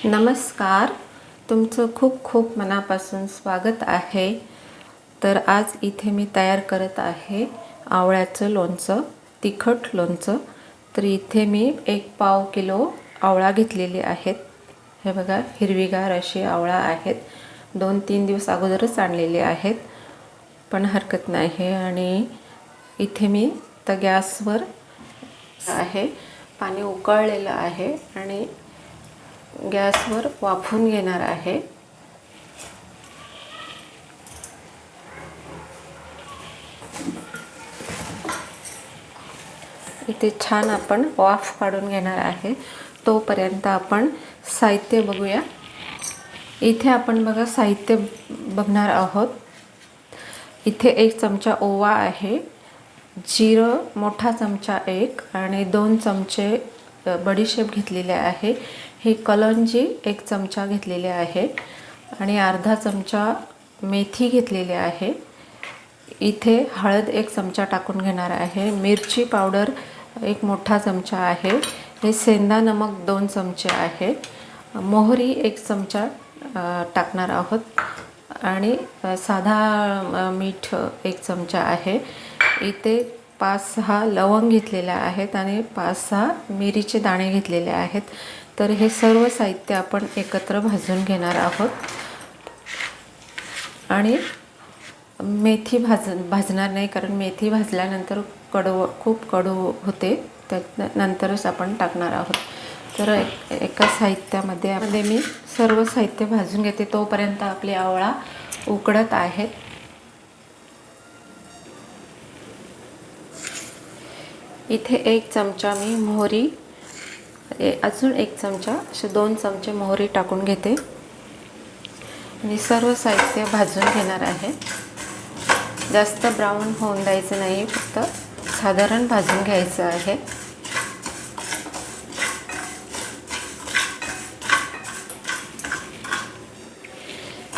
नमस्कार, तुमचं खूप खूप मनापासून स्वागत आहे। तर आज इथे मी तयार करत आहे आवळ्याचं लोणचं, तिखट लोणचं। तर इथे मी 1 किलो आवळा घेतलेले आहेत। हे बघा, हिरवीगार असे आवळा आहेत। 2-3 दिवस अगोदरच आणलेले आहेत, पण हरकत नाही। आणि इथे मी तर गॅसवर आहे, पाणी उकळलेलं आहे आणि गॅसवर वाफवून घेणार आहे। इथे छान आपण वाफ काढून घेणार आहे। तोपर्यंत आपण साहित्य बघूया। इथे आपण बघा साहित्य बघणार आहोत। इथे 1 चमचा ओवा आहे, जिरं मोठा चमचा 1 आणि 2 चमचे बडीशेप घेतलेले आहे। ही कलंजी 1 चमचा घेतलेले आहे आणि अर्धा चमचा मेथी घेतलेली आहे। इथे हळद 1 चमचा टाकून घेणार आहे। मिरची पावडर 1 मोठा चमचा आहे। हे सेंधा नमक 2 चमचे आहे। मोहरी 1 चमचा टाकणार आहोत आणि साधा मीठ 1 चमचा आहे। इथे 5-6 लवंग घेतलेल्या आहेत आणि 5-6 मिरीचे दाणे घेतलेले आहेत। तर हे सर्व साहित्य आपण एकत्र भाजून घेणार आहोत आणि मेथी भाजणार नाही, कारण मेथी भाजल्यानंतर खूप कडू होते, त्यानंतरच आपण टाकणार आहोत। तर एका साहित्यामध्ये मी सर्व साहित्य भाजून घेते। तोपर्यंत आपले आवळा उकडत आहेत। इथे 1 चमचा मी मोहरी, अजून 1 चमचा, असे 2 चमचे मोहरी टाकून घेते आणि सर्व साहित्य भाजून घेणार आहे। जास्त ब्राऊन होऊन द्यायचं नाही, फक्त साधारण भाजून घ्यायचं आहे।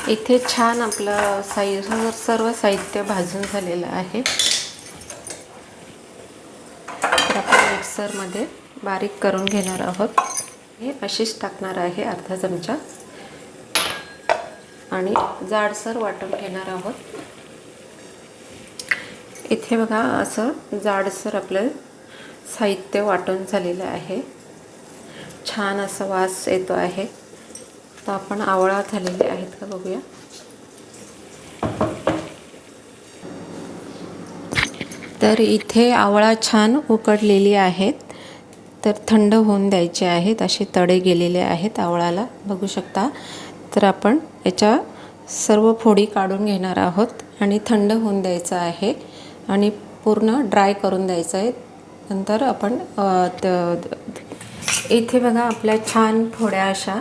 इथे छान आपलं सर्व साहित्य भाजून झालेलं आहे। तर आपण मिक्सरमध्ये बारीक करून घेणार आहोत। हे अशीच टाकणार आहे अर्धा चमचा आणि जाडसर वाटून घेणार आहोत। इथे बघा, असं जाडसर आपलं साहित्य वाटून झालेलं आहे। छान असा वास येतो आहे। तर आपण आवळा झालेले आहेत का बघूया। तर इथे आवळा छान उकडलेली आहेत, तर थंड होऊन द्यायचे आहेत। असे तडे गेलेले आहेत आवळाला, बघू शकता। तर आपण याच्या सर्व फोडी काढून घेणार आहोत आणि थंड होऊन द्यायचं आहे आणि पूर्ण ड्राय करून द्यायचं आहे। नंतर आपण इथे बघा, आपल्या छान फोड्या अशा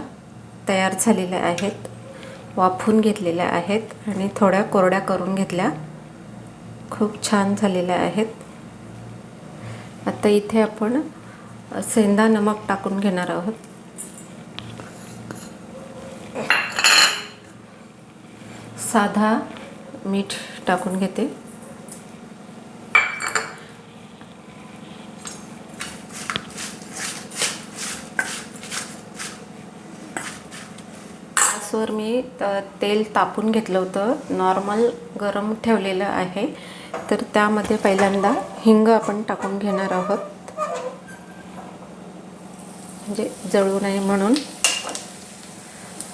तयार झालेल्या आहेत, वाफवून घेतलेल्या आहेत आणि थोड्या कोरड्या करून घेतल्या। खूप छान झालेल्या आहेत। आता इथे आपण सेंधा नमक टाकून घेणार आहोत। साधा मीठ टाकून घेते। गॅसवर मी तेल तापून घेतलं होतं, नॉर्मल गरम ठेवलेलं आहे। तर त्यामध्ये पहिल्यांदा हिंग आपण टाकून घेणार आहोत, म्हणजे जळू नये म्हणून।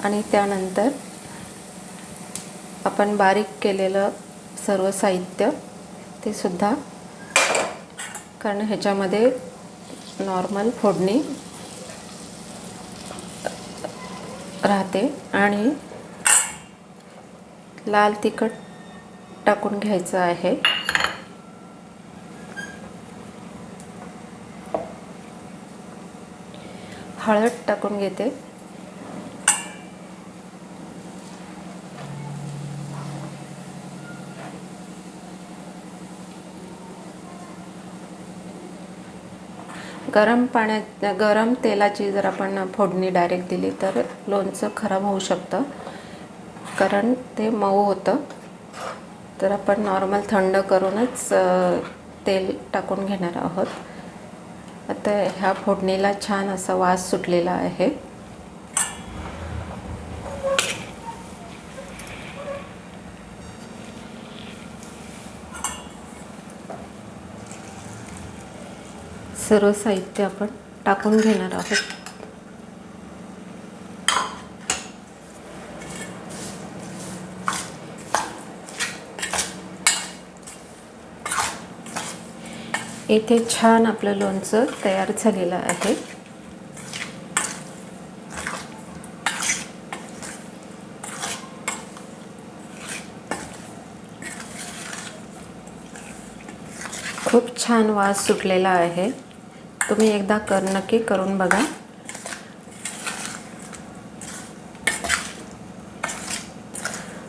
आणि त्यानंतर आपण बारीक केलेलं सर्व साहित्य ते सुद्धा, कारण ह्याच्यामध्ये नॉर्मल फोडणी राहते। आणि लाल तिखट टाकून घ्यायचं आहे। हळद टाकून घेते। गरम तेलाची जर आपण फोडणी डायरेक्ट दिली तर लोणचं खराब होऊ शकतं, कारण ते मऊ होतं। तर आपण नॉर्मल थंड करूनच तेल टाकून घेणार आहोत। आता ह्या फोडणीला छान असा वास सुटलेला आहे। सर्व साहित्य आपण टाकून घेणार आहोत. इथे छान आपलं लोणचं तयार झालेलं आहे. खूप छान वास सुटलेला आहे. तुम्ही एकदा नक्की करून बघा.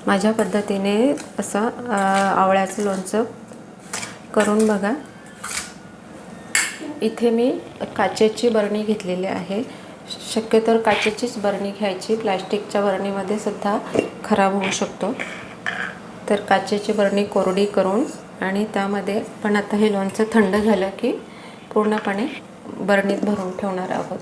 माझ्या पद्धतीने असं आवळ्याचं लोणचं करून बघा. इथे मी काचेची बरणी घेतलेली आहे. शक्यतो काचेचीच बरणी घ्यायची. प्लास्टिकच्या बरणीमध्ये सुद्धा खराब होऊ शकतो. तर काचेची बरणी कोरडी करून आणि त्यामध्ये पण आता हे लोणचं थंड झालं की पूर्णपणे बरणीत भरून ठेवणार आहोत.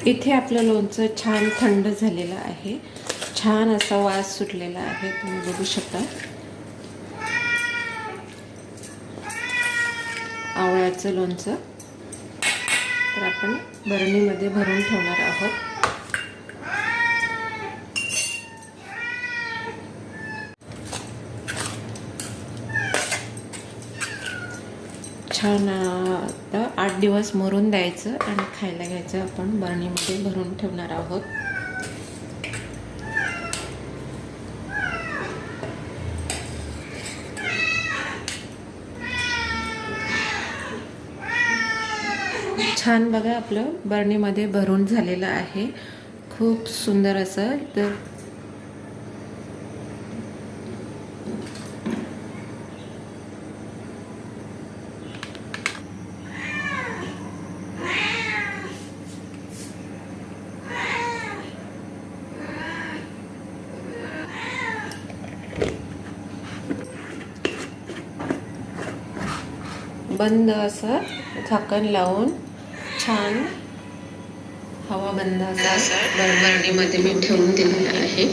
इथे आपलं लोणचं छान थंड झालेलं आहे. छान असा वास सुटलेला आहे, तुम्ही बघू शकता. आवळ्याचं लोणचं तर आपण बरणीमध्ये भरून ठेवणार आहोत. छान 8 दिवस मुरून द्यायचं आणि खायला घ्यायचं. आपण बरणीमध्ये भरून ठेवणार आहोत. छान बघा, आपलं बरणीमध्ये भरून झालेलं आहे. खूप सुंदर असं. तर बंद असं झाकण लावून छान हवा बंद असं बरणीमध्ये मी ठेवून दिलेलं आहे.